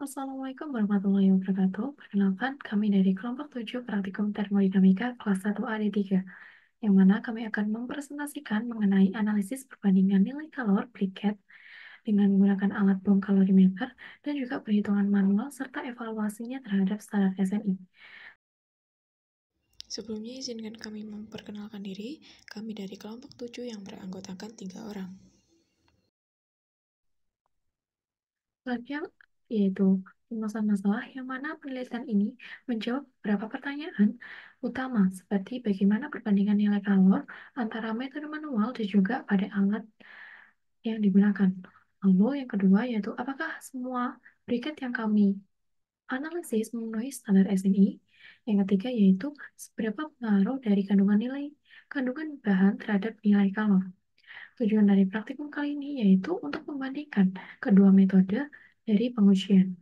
Assalamualaikum warahmatullahi wabarakatuh. Perkenalkan, kami dari kelompok 7 Praktikum Termodinamika kelas 1A D3, yang mana kami akan mempresentasikan mengenai analisis perbandingan nilai kalor briket dengan menggunakan alat bom kalorimeter dan juga perhitungan manual serta evaluasinya terhadap standar SNI. Sebelumnya izinkan kami memperkenalkan diri. Kami dari kelompok 7 yang beranggotakan 3 orang. Selanjutnya yaitu rumusan masalah yang mana penelitian ini menjawab beberapa pertanyaan utama seperti bagaimana perbandingan nilai kalor antara metode manual dan juga pada alat yang digunakan. Lalu yang kedua yaitu apakah semua briket yang kami analisis memenuhi standar SNI. Yang ketiga yaitu seberapa pengaruh dari kandungan bahan terhadap nilai kalor. Tujuan dari praktikum kali ini yaitu untuk membandingkan kedua metode dari pengujian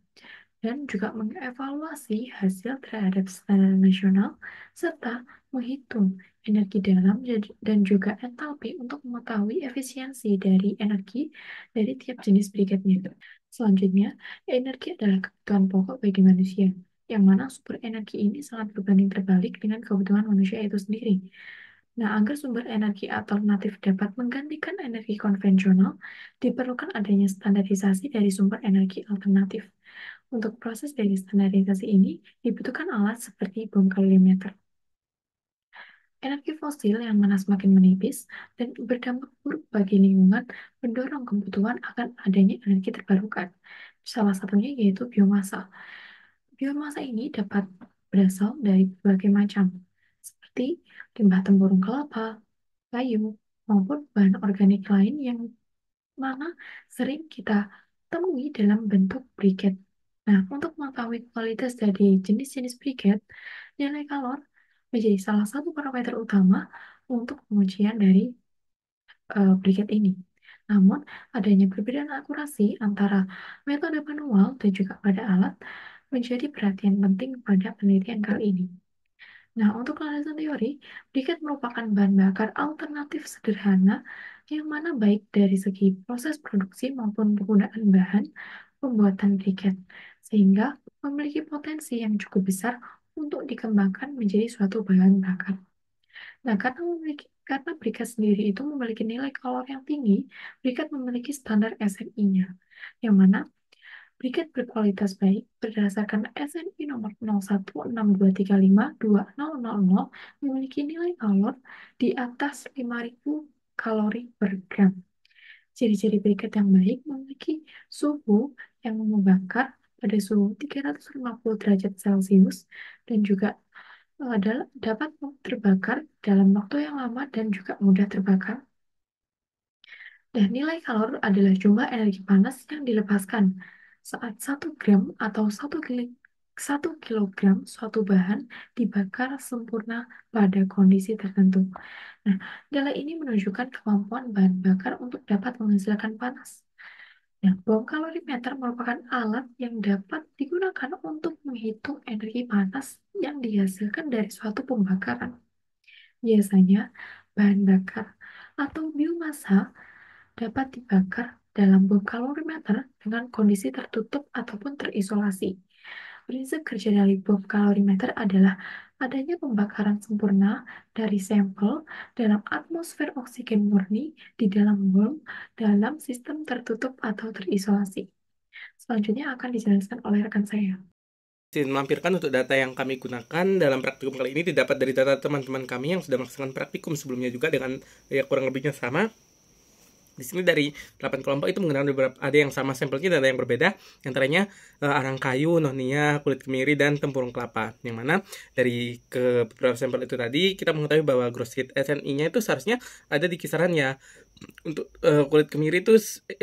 dan juga mengevaluasi hasil terhadap standar nasional serta menghitung energi dalam dan juga entalpi untuk mengetahui efisiensi dari energi dari tiap jenis briketnya. Selanjutnya, energi adalah kebutuhan pokok bagi manusia, yang mana sumber energi ini sangat berbanding terbalik dengan kebutuhan manusia itu sendiri. Nah, agar sumber energi alternatif dapat menggantikan energi konvensional, diperlukan adanya standarisasi dari sumber energi alternatif. Untuk proses dari standarisasi ini, dibutuhkan alat seperti bom kalorimeter. Energi fosil yang mana semakin menipis dan berdampak buruk bagi lingkungan mendorong kebutuhan akan adanya energi terbarukan. Salah satunya yaitu biomasa. Biomasa ini dapat berasal dari berbagai macam, seperti limbah tempurung kelapa, kayu, maupun bahan organik lain yang mana sering kita temui dalam bentuk briket. Nah, untuk mengetahui kualitas dari jenis-jenis briket, nilai kalor menjadi salah satu parameter utama untuk pengujian dari briket ini. Namun, adanya perbedaan akurasi antara metode manual dan juga pada alat menjadi perhatian penting pada penelitian kali ini. Nah, untuk landasan teori, briket merupakan bahan bakar alternatif sederhana yang mana baik dari segi proses produksi maupun penggunaan bahan pembuatan briket, sehingga memiliki potensi yang cukup besar untuk dikembangkan menjadi suatu bahan bakar. Nah, karena briket sendiri itu memiliki nilai kalor yang tinggi, briket memiliki standar SNI-nya, yang mana briket berkualitas baik berdasarkan SNI nomor 0162352000 memiliki nilai kalor di atas 5.000 kalori per gram. Ciri-ciri briket yang baik memiliki suhu yang membakar pada suhu 350 derajat Celcius dan juga dapat terbakar dalam waktu yang lama dan juga mudah terbakar. Dan nilai kalor adalah jumlah energi panas yang dilepaskan saat 1 gram atau 1 kilogram suatu bahan dibakar sempurna pada kondisi tertentu. Nah, nilai ini menunjukkan kemampuan bahan bakar untuk dapat menghasilkan panas. Nah, bom kalorimeter merupakan alat yang dapat digunakan untuk menghitung energi panas yang dihasilkan dari suatu pembakaran. Biasanya, bahan bakar atau biomasa dapat dibakar dalam bom kalorimeter dengan kondisi tertutup ataupun terisolasi. Prinsip kerja dari bom kalorimeter adalah adanya pembakaran sempurna dari sampel dalam atmosfer oksigen murni di dalam bom dalam sistem tertutup atau terisolasi. Selanjutnya akan dijelaskan oleh rekan saya. Melampirkan untuk data yang kami gunakan dalam praktikum kali ini didapat dari data teman-teman kami yang sudah melaksanakan praktikum sebelumnya juga dengan ya kurang lebihnya sama. Di sini dari 8 kelompok itu menggunakan beberapa, ada yang sama sampelnya dan ada yang berbeda, antaranya arang kayu, nonia, kulit kemiri, dan tempurung kelapa. Yang mana dari ke beberapa sampel itu tadi kita mengetahui bahwa gross heat SNI-nya itu seharusnya ada di kisaran ya untuk kulit kemiri itu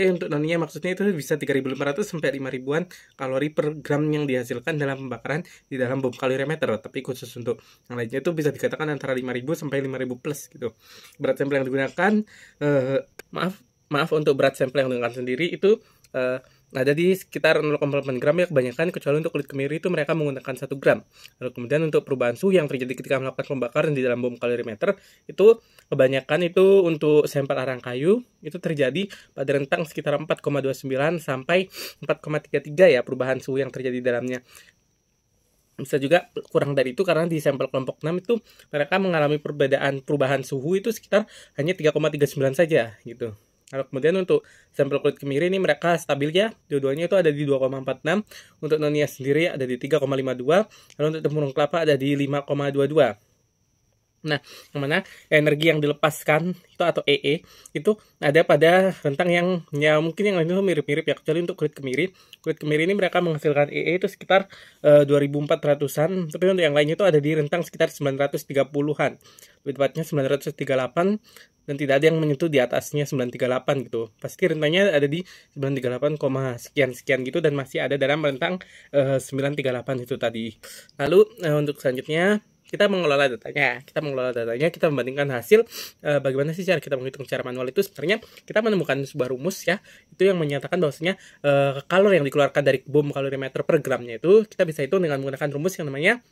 untuk nonia maksudnya itu bisa 3.500 sampai 5.000-an kalori per gram yang dihasilkan dalam pembakaran di dalam bom kalorimeter. Tapi khusus untuk yang lainnya itu bisa dikatakan antara 5.000 sampai 5.000 plus gitu. Berat sampel yang digunakan maaf untuk berat sampel yang digunakan sendiri itu ada di sekitar 0,8 gram ya kebanyakan, kecuali untuk kulit kemiri itu mereka menggunakan 1 gram. Lalu kemudian untuk perubahan suhu yang terjadi ketika melakukan pembakaran di dalam bom kalorimeter itu kebanyakan itu untuk sampel arang kayu itu terjadi pada rentang sekitar 4,29 sampai 4,33 ya perubahan suhu yang terjadi di dalamnya. Bisa juga kurang dari itu karena di sampel kelompok 6 itu mereka mengalami perubahan suhu itu sekitar hanya 3,39 saja gitu. Lalu kemudian untuk sampel kulit kemiri ini mereka stabil ya, dua-duanya itu ada di 2,46, untuk nonia sendiri ada di 3,52, lalu untuk tempurung kelapa ada di 5,22. Nah, yang mana energi yang dilepaskan itu atau EE itu ada pada rentang yang ya mungkin yang lain itu mirip-mirip ya, kecuali untuk kulit kemiri. Kulit kemiri ini mereka menghasilkan EE itu sekitar 2400-an, tapi untuk yang lainnya itu ada di rentang sekitar 930-an. Lebih tepatnya 938 dan tidak ada yang menyentuh di atasnya 938 gitu. Pasti rentangnya ada di 938, sekian gitu dan masih ada dalam rentang 938 itu tadi. Lalu untuk selanjutnya kita mengelola datanya, kita membandingkan hasil. Bagaimana sih cara kita menghitung secara manual itu? Sebenarnya kita menemukan sebuah rumus ya, itu yang menyatakan bahwasanya kalori yang dikeluarkan dari bom kalorimeter per gramnya itu kita bisa hitung dengan menggunakan rumus yang namanya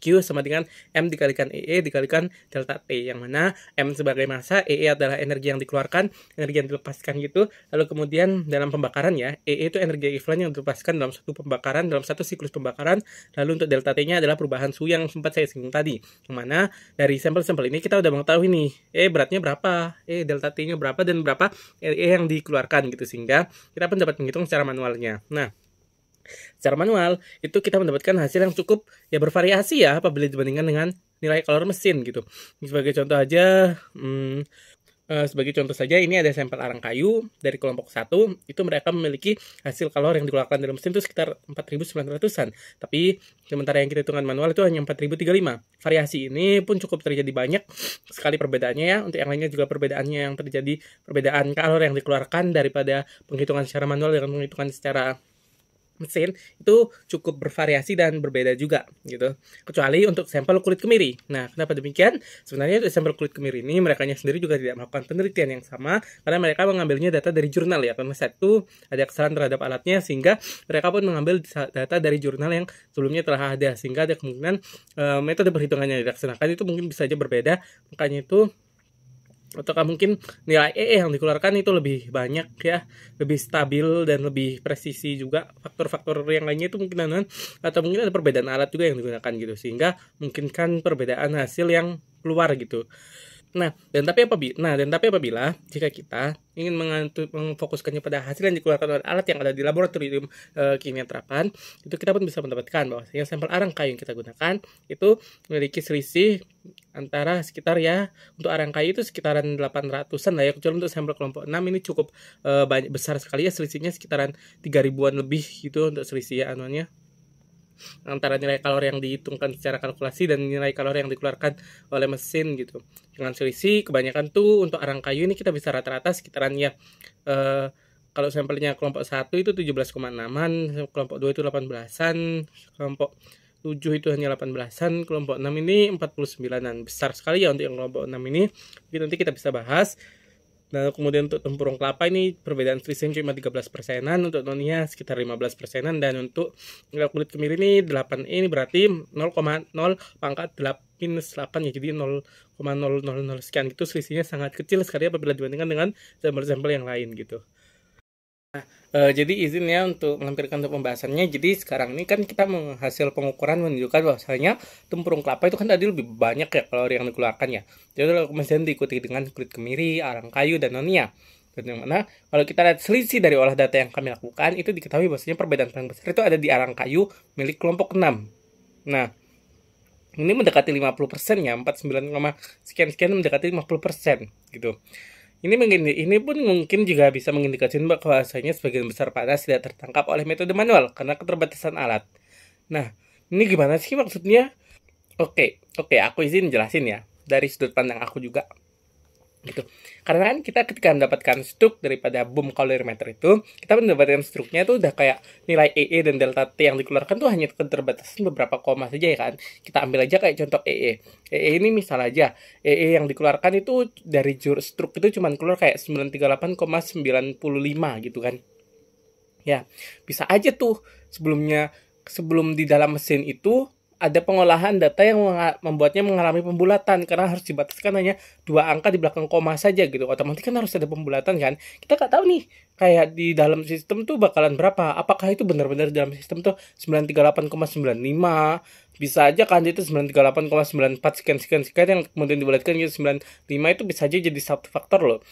Q sama dengan M dikalikan EE dikalikan delta T, yang mana M sebagai massa, EE adalah energi yang dikeluarkan, energi yang dilepaskan gitu. Lalu kemudian dalam pembakaran ya, EE itu energi ekuivalen yang dilepaskan dalam satu pembakaran, dalam satu siklus pembakaran. Lalu untuk delta T-nya adalah perubahan suhu yang sempat saya singgung tadi, yang mana dari sampel-sampel ini kita udah mengetahui nih, beratnya berapa, delta T-nya berapa, dan berapa EE yang dikeluarkan gitu, sehingga kita pun dapat menghitung secara manualnya. Nah, secara manual itu kita mendapatkan hasil yang cukup ya bervariasi ya apabila dibandingkan dengan nilai kalori mesin gitu. Sebagai contoh aja, saja ini ada sampel arang kayu dari kelompok 1, itu mereka memiliki hasil kalori yang dikeluarkan dalam mesin itu sekitar 4.900-an. Tapi sementara yang kita hitungkan manual itu hanya 4.035. Variasi ini pun cukup terjadi banyak sekali perbedaannya ya. Untuk yang lainnya juga perbedaannya yang terjadi, perbedaan kalori yang dikeluarkan daripada penghitungan secara manual dengan penghitungan secara mesin itu cukup bervariasi dan berbeda juga gitu, kecuali untuk sampel kulit kemiri. Nah, kenapa demikian? Sebenarnya untuk sampel kulit kemiri ini mereka sendiri juga tidak melakukan penelitian yang sama, karena mereka mengambilnya data dari jurnal ya, karena satu ada kesalahan terhadap alatnya, sehingga mereka pun mengambil data dari jurnal yang sebelumnya telah ada, sehingga ada kemungkinan metode perhitungannya yang dilaksanakan itu mungkin bisa saja berbeda. Makanya itu, ataukah mungkin nilai EE yang dikeluarkan itu lebih banyak ya, lebih stabil dan lebih presisi juga. Faktor-faktor yang lainnya itu mungkin atau mungkin ada perbedaan alat juga yang digunakan gitu, sehingga mungkinkan perbedaan hasil yang keluar gitu. Nah, dan tapi apabila jika kita ingin memfokuskannya pada hasil yang dikeluarkan oleh alat yang ada di laboratorium kimia terapan, itu kita pun bisa mendapatkan bahwa sampel arang kayu yang kita gunakan itu memiliki selisih antara sekitar ya, untuk arang kayu itu sekitaran 800-an lah ya, kecuali untuk sampel kelompok 6 ini cukup banyak, besar sekali ya, selisihnya sekitaran 3.000-an lebih gitu untuk selisih ya anuannya, antara nilai kalori yang dihitungkan secara kalkulasi dan nilai kalori yang dikeluarkan oleh mesin gitu. Dengan selisih kebanyakan tuh untuk arang kayu ini kita bisa rata-rata sekitaran ya, kalau sampelnya kelompok 1 itu 17,6-an, kelompok 2 itu 18-an, kelompok 7 itu hanya 18-an, kelompok 6 ini 49-an. Besar sekali ya untuk yang kelompok 6 ini. Jadi nanti kita bisa bahas. Nah, kemudian untuk tempurung kelapa ini perbedaan selisihnya cuma 13%-an, untuk nonia sekitar 15%-an, dan untuk kulit kemiri ini 8E ini berarti 0,0 pangkat 8 ya, jadi 0,000 sekian gitu, selisihnya sangat kecil sekali apabila dibandingkan dengan sampel-sampel yang lain gitu. Jadi izin ya untuk melampirkan untuk pembahasannya. Jadi sekarang ini kan kita menghasil pengukuran menunjukkan bahwasanya tempurung kelapa itu kan tadi lebih banyak ya kalori yang dikeluarkan ya. Jadi kemudian diikuti dengan kulit kemiri, arang kayu, dan nonia. Dan yang mana kalau kita lihat selisih dari olah data yang kami lakukan, itu diketahui bahwasanya perbedaan paling besar itu ada di arang kayu milik kelompok 6. Nah, ini mendekati 50% ya, 49, sekian mendekati 50% gitu. Ini pun mungkin juga bisa mengindikasikan bahwasanya sebagian besar panas tidak tertangkap oleh metode manual karena keterbatasan alat. Nah, ini gimana sih maksudnya? Oke, aku izin jelasin ya dari sudut pandang aku juga. Gitu. Karena kan kita ketika mendapatkan struk daripada bom kalorimeter itu, kita mendapatkan struknya itu udah kayak nilai EE dan delta T yang dikeluarkan tuh hanya keterbatasan beberapa koma saja ya kan. Kita ambil aja kayak contoh EE. EE ini misal aja, EE yang dikeluarkan itu dari struk itu cuma keluar kayak 938,95 gitu kan. Ya, bisa aja tuh sebelum di dalam mesin itu ada pengolahan data yang membuatnya mengalami pembulatan karena harus dibataskan hanya 2 angka di belakang koma saja gitu. Otomatis kan harus ada pembulatan kan. Kita nggak tahu nih kayak di dalam sistem tuh bakalan berapa. Apakah itu benar-benar di dalam sistem tuh 938,95, bisa aja kan itu 938,94 sekian yang kemudian dibulatkan jadi 95, itu bisa aja jadi satu faktor loh.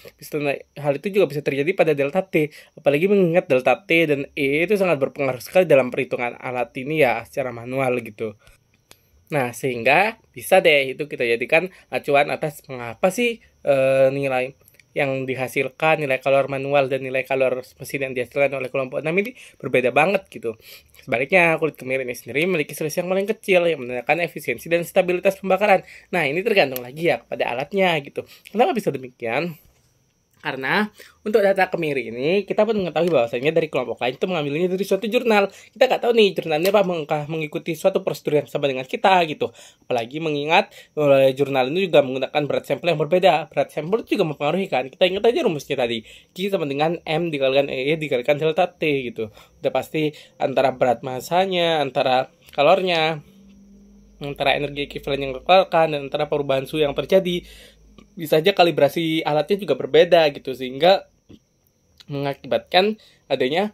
Hal itu juga bisa terjadi pada delta T, apalagi mengingat delta T dan E itu sangat berpengaruh sekali dalam perhitungan alat ini ya secara manual gitu. Nah, sehingga bisa deh itu kita jadikan acuan atas mengapa sih nilai yang dihasilkan, nilai kalor manual dan nilai kalor mesin yang dihasilkan oleh kelompok 6 ini berbeda banget gitu. Sebaliknya, kulit kemiri ini sendiri memiliki selisih yang paling kecil yang menandakan efisiensi dan stabilitas pembakaran. Nah, ini tergantung lagi ya kepada alatnya gitu. Kenapa bisa demikian? Karena untuk data kemiri ini kita pun mengetahui bahwasanya dari kelompok lain itu mengambilnya dari suatu jurnal. Kita nggak tahu nih jurnalnya apa mengikuti suatu prosedur yang sama dengan kita gitu. Apalagi mengingat jurnal ini juga menggunakan berat sampel yang berbeda. Berat sampel itu juga mempengaruhi kan. Kita ingat aja rumusnya tadi. Q sama dengan M dikalikan E dikalikan delta T gitu. Udah pasti antara berat masanya, antara kalornya, antara energi ekuivalen yang dikeluarkan, dan antara perubahan suhu yang terjadi, bisa aja kalibrasi alatnya juga berbeda gitu, sehingga mengakibatkan adanya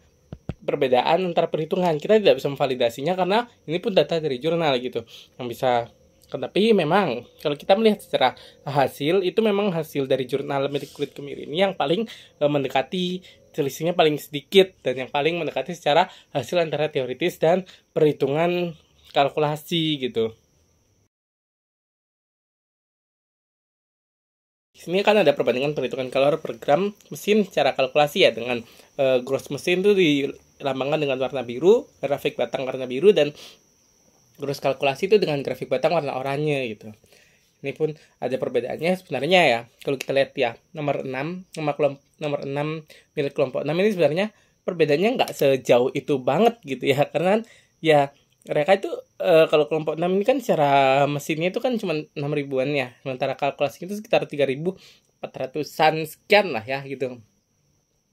perbedaan antara perhitungan. Kita tidak bisa memvalidasinya karena ini pun data dari jurnal gitu yang bisa. Tapi memang kalau kita melihat secara hasil, itu memang hasil dari jurnal milik kulit kemiri ini yang paling mendekati, selisihnya paling sedikit dan yang paling mendekati secara hasil antara teoritis dan perhitungan kalkulasi gitu. Di sini kan ada perbandingan perhitungan kalori per gram mesin secara kalkulasi ya, dengan gross mesin itu dilambangkan dengan warna biru, grafik batang warna biru, dan gross kalkulasi itu dengan grafik batang warna oranye gitu. Ini pun ada perbedaannya sebenarnya ya. Kalau kita lihat ya, nomor 6 milik kelompok 6 ini sebenarnya perbedaannya nggak sejauh itu banget gitu ya. Karena ya mereka itu kalau kelompok 6 ini kan secara mesinnya itu kan cuma 6 ribuan ya. Sementara kalkulasinya itu sekitar 3.400-an sekian lah ya gitu.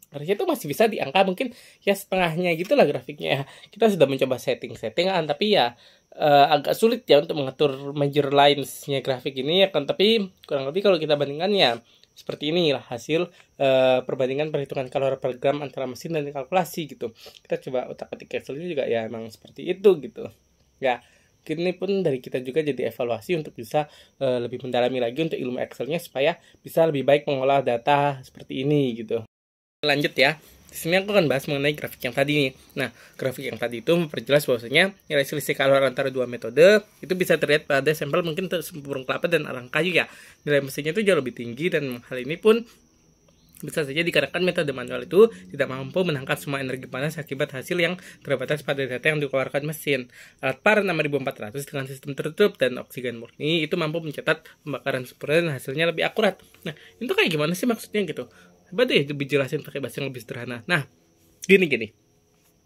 Harusnya itu masih bisa di angka mungkin ya setengahnya gitu lah grafiknya ya. Kita sudah mencoba settingan tapi ya agak sulit ya untuk mengatur major lines-nya grafik ini ya kan. Tapi kurang lebih kalau kita bandingkan ya seperti inilah hasil perbandingan perhitungan kalori per gram antara mesin dan kalkulasi gitu. Kita coba otak-atik Excelnya juga ya emang seperti itu gitu. Ya, ini pun dari kita juga jadi evaluasi untuk bisa lebih mendalami lagi untuk ilmu Excelnya supaya bisa lebih baik mengolah data seperti ini gitu. Lanjut ya. Di sini aku akan bahas mengenai grafik yang tadi nih. Nah, grafik yang tadi itu memperjelas bahwasanya nilai selisih kalori antara dua metode itu bisa terlihat pada sampel mungkin burung kelapa dan arang kayu ya. Nilai mesinnya itu jauh lebih tinggi dan hal ini pun bisa saja dikarenakan metode manual itu tidak mampu menangkap semua energi panas akibat hasil yang terbatas pada data yang dikeluarkan mesin. Alat PAR 6400 dengan sistem tertutup dan oksigen murni itu mampu mencatat pembakaran sempurna dan hasilnya lebih akurat. Nah, itu kayak gimana sih maksudnya gitu? Coba deh lebih jelasin pakai bahasa yang lebih sederhana. Nah, gini.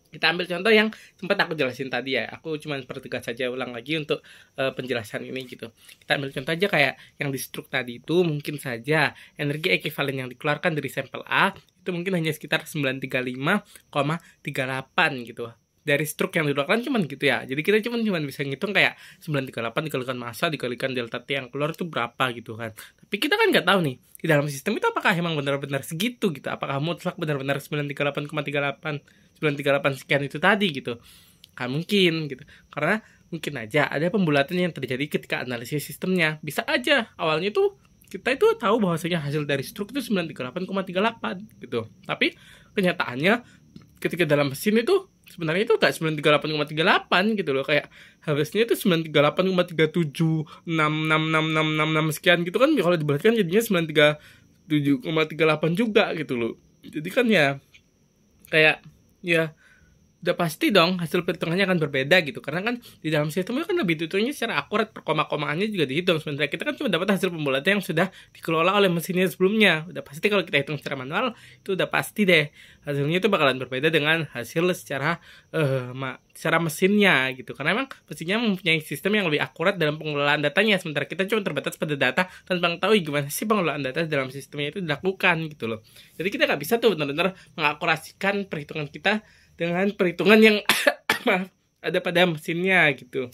Kita ambil contoh yang sempat aku jelasin tadi ya. Aku cuma pertegas saja ulang lagi untuk penjelasan ini gitu. Kita ambil contoh aja kayak yang di struk tadi itu mungkin saja energi ekuivalen yang dikeluarkan dari sampel A itu mungkin hanya sekitar 935,38 gitu. Dari struk yang dikeluarkan cuman gitu ya. Jadi kita cuman bisa ngitung kayak 938 dikalikan massa dikalikan delta T yang keluar itu berapa gitu kan. Tapi kita kan nggak tahu nih di dalam sistem itu apakah emang benar-benar segitu gitu. Apakah mutlak benar-benar 938,38 sekian itu tadi gitu. Kan mungkin gitu. Karena mungkin aja ada pembulatan yang terjadi ketika analisis sistemnya. Bisa aja awalnya tuh kita itu tahu bahwasanya hasil dari struk itu 938,38 gitu. Tapi kenyataannya ketika dalam mesin itu sebenarnya itu gak 938,38 gitu loh, kayak harusnya itu 938,37666666 sekian gitu kan, kalau dibulatkan jadinya 937,38 juga gitu loh. Jadi kan ya kayak ya udah pasti dong hasil perhitungannya akan berbeda gitu, karena kan di dalam sistem itu kan lebih dihitungnya secara akurat, per koma-komaannya juga dihitung, sementara kita kan cuma dapat hasil pembulatan yang sudah dikelola oleh mesinnya sebelumnya. Udah pasti kalau kita hitung secara manual itu udah pasti deh hasilnya itu bakalan berbeda dengan hasil secara mesinnya gitu, karena memang mesinnya mempunyai sistem yang lebih akurat dalam pengelolaan datanya, sementara kita cuma terbatas pada data tanpa mengetahui gimana sih pengelolaan data dalam sistemnya itu dilakukan gitu loh. Jadi kita nggak bisa tuh benar-benar mengakurasikan perhitungan kita dengan perhitungan yang maaf, ada pada mesinnya gitu.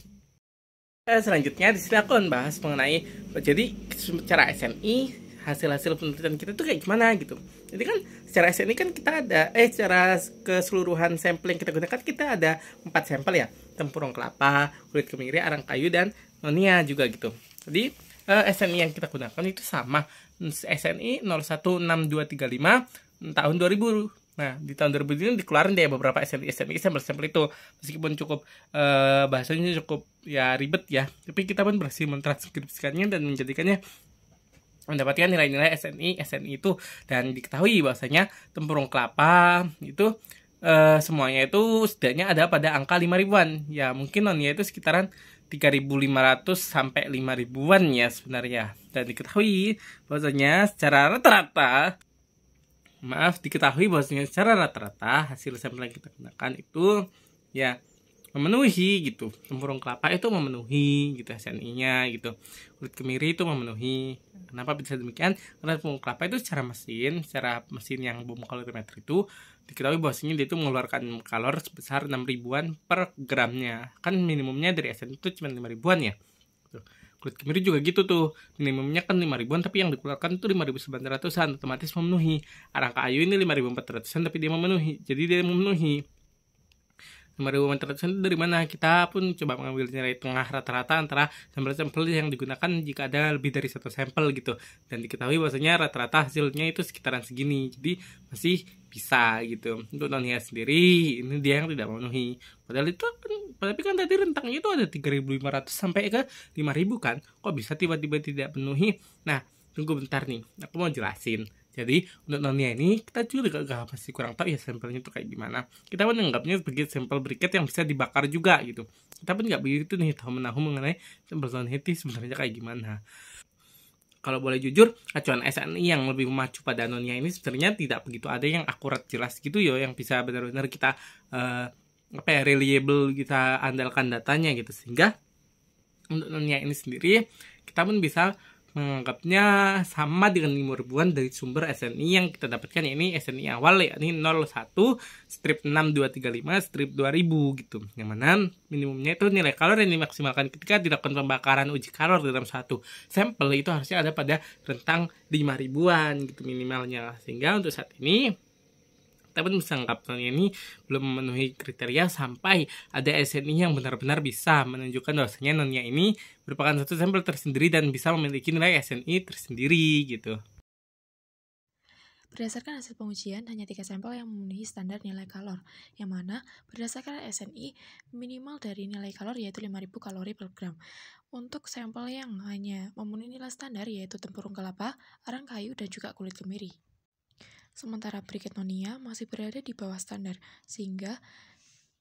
Selanjutnya di sini aku akan bahas mengenai jadi secara SNI hasil-hasil penelitian kita tuh kayak gimana gitu. Jadi kan secara SNI kan kita ada secara keseluruhan sampel yang kita gunakan kita ada 4 sampel ya, tempurung kelapa, kulit kemiri, arang kayu, dan nonia juga gitu. Jadi SNI yang kita gunakan itu sama SNI 016235 tahun 2000. Nah, di tahun 2000 ini dikeluarin deh beberapa SNI sampel-sampel itu. Meskipun cukup bahasanya cukup ya ribet ya, tapi kita pun berhasil mentranskripsikannya dan menjadikannya mendapatkan nilai-nilai SNI itu, dan diketahui bahwasanya tempurung kelapa itu semuanya itu setidaknya ada pada angka 5.000-an. Ya, mungkin nonia itu sekitaran 3.500 sampai 5.000-an ya sebenarnya. Dan diketahui bahwasanya secara rata-rata hasil sampel yang kita gunakan itu ya memenuhi gitu. Tempurung kelapa itu memenuhi gitu SNI-nya gitu. Kulit kemiri itu memenuhi. Kenapa bisa demikian? Karena tempurung kelapa itu secara mesin yang boom kalorimeter itu diketahui bahwasanya dia itu mengeluarkan kalor sebesar 6.000-an per gramnya. Kan minimumnya dari SNI itu cuma 5.000-an ya. Kulit kemiri juga gitu tuh, minimumnya kan 5.000-an tapi yang dikeluarkan itu 5.900-an, otomatis memenuhi. Arang kayu ini 5.400-an tapi dia memenuhi. Jadi dia memenuhi 5.400-an itu dari mana? Kita pun coba mengambil nilai tengah rata-rata antara sampel-sampel yang digunakan jika ada lebih dari satu sampel gitu. Dan diketahui bahwasanya rata-rata hasilnya itu sekitaran segini. Jadi masih bisa gitu. Untuk nonia sendiri ini dia yang tidak memenuhi. Padahal itu tapi kan tadi rentangnya itu ada 3.500 sampai ke 5.000 kan. Kok bisa tiba-tiba tidak penuhi? Nah, tunggu bentar nih. Aku mau jelasin. Jadi untuk nonia ini kita juga masih kurang tahu ya sampelnya itu kayak gimana. Kita pun menganggapnya sebagai sampel briket yang bisa dibakar juga gitu. Kita pun nggak begitu nih tahu menahu mengenai sampel nonia itu sebenarnya kayak gimana. Kalau boleh jujur, acuan SNI yang lebih memacu pada nonia ini sebenarnya tidak begitu ada yang akurat jelas gitu ya, yang bisa benar-benar kita reliable kita andalkan datanya gitu. Sehingga untuk nonia ini sendiri kita pun bisa menganggapnya sama dengan 5.000-an dari sumber SNI yang kita dapatkan, yakni SNI awal yakni 01 strip 6235 strip 2000 gitu, yang mana minimumnya itu nilai kalor yang dimaksimalkan ketika dilakukan pembakaran uji kalor dalam satu sampel itu harusnya ada pada rentang 5.000-an gitu minimalnya. Sehingga untuk saat ini kita pun bisa anggap nonia ini belum memenuhi kriteria sampai ada SNI yang benar-benar bisa menunjukkan bahwasanya nonia ini merupakan satu sampel tersendiri dan bisa memiliki nilai SNI tersendiri gitu. Berdasarkan hasil pengujian, hanya 3 sampel yang memenuhi standar nilai kalor, yang mana berdasarkan SNI minimal dari nilai kalor yaitu 5.000 kalori per gram. Untuk sampel yang hanya memenuhi nilai standar yaitu tempurung kelapa, arang kayu, dan juga kulit kemiri. Sementara briket nonia masih berada di bawah standar, sehingga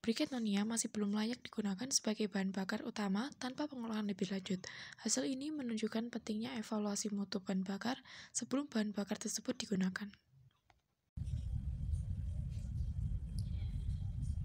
briket nonia masih belum layak digunakan sebagai bahan bakar utama tanpa pengolahan lebih lanjut. Hasil ini menunjukkan pentingnya evaluasi mutu bahan bakar sebelum bahan bakar tersebut digunakan.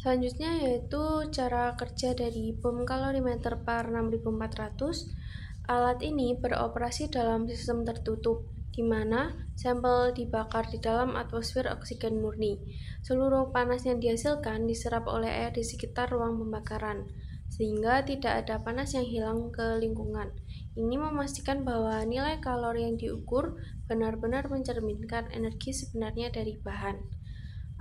Selanjutnya yaitu cara kerja dari bom kalorimeter par 6400. Alat ini beroperasi dalam sistem tertutup, di mana sampel dibakar di dalam atmosfer oksigen murni. Seluruh panas yang dihasilkan diserap oleh air di sekitar ruang pembakaran, sehingga tidak ada panas yang hilang ke lingkungan. Ini memastikan bahwa nilai kalori yang diukur benar-benar mencerminkan energi sebenarnya dari bahan.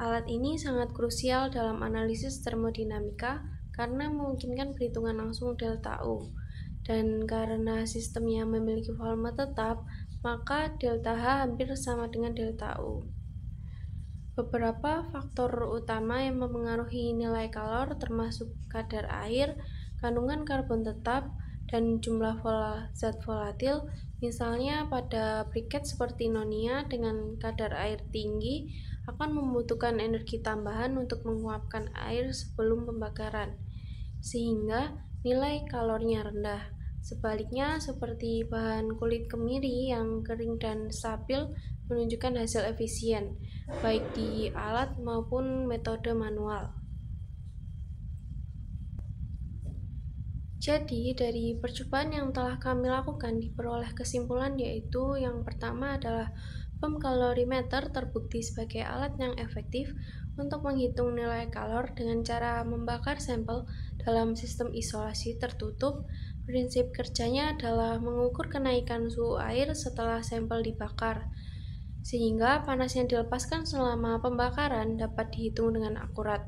Alat ini sangat krusial dalam analisis termodinamika karena memungkinkan perhitungan langsung delta U. Dan karena sistemnya memiliki volume tetap, maka delta H hampir sama dengan delta U. Beberapa faktor utama yang mempengaruhi nilai kalor termasuk kadar air, kandungan karbon tetap, dan jumlah zat volatil. Misalnya pada briket seperti nonia dengan kadar air tinggi akan membutuhkan energi tambahan untuk menguapkan air sebelum pembakaran, sehingga nilai kalornya rendah. Sebaliknya, seperti bahan kulit kemiri yang kering dan stabil menunjukkan hasil efisien, baik di alat maupun metode manual. Jadi, dari percobaan yang telah kami lakukan diperoleh kesimpulan yaitu yang pertama adalah bom kalorimeter terbukti sebagai alat yang efektif untuk menghitung nilai kalor dengan cara membakar sampel dalam sistem isolasi tertutup. Prinsip kerjanya adalah mengukur kenaikan suhu air setelah sampel dibakar, sehingga panas yang dilepaskan selama pembakaran dapat dihitung dengan akurat.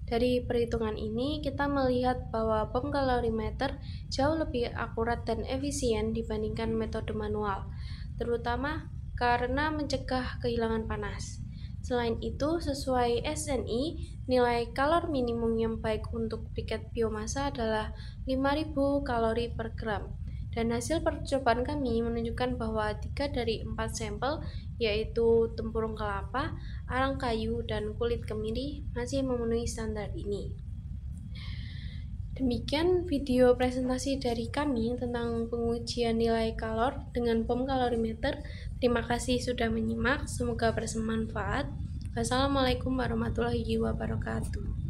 Dari perhitungan ini, kita melihat bahwa bom kalorimeter jauh lebih akurat dan efisien dibandingkan metode manual, terutama karena mencegah kehilangan panas. Selain itu, sesuai SNI, nilai kalor minimum yang baik untuk briket biomasa adalah 5.000 kalori per gram. Dan hasil percobaan kami menunjukkan bahwa 3 dari 4 sampel, yaitu tempurung kelapa, arang kayu, dan kulit kemiri, masih memenuhi standar ini. Demikian video presentasi dari kami tentang pengujian nilai kalor dengan bom kalorimeter. Terima kasih sudah menyimak, semoga bermanfaat. Wassalamualaikum warahmatullahi wabarakatuh.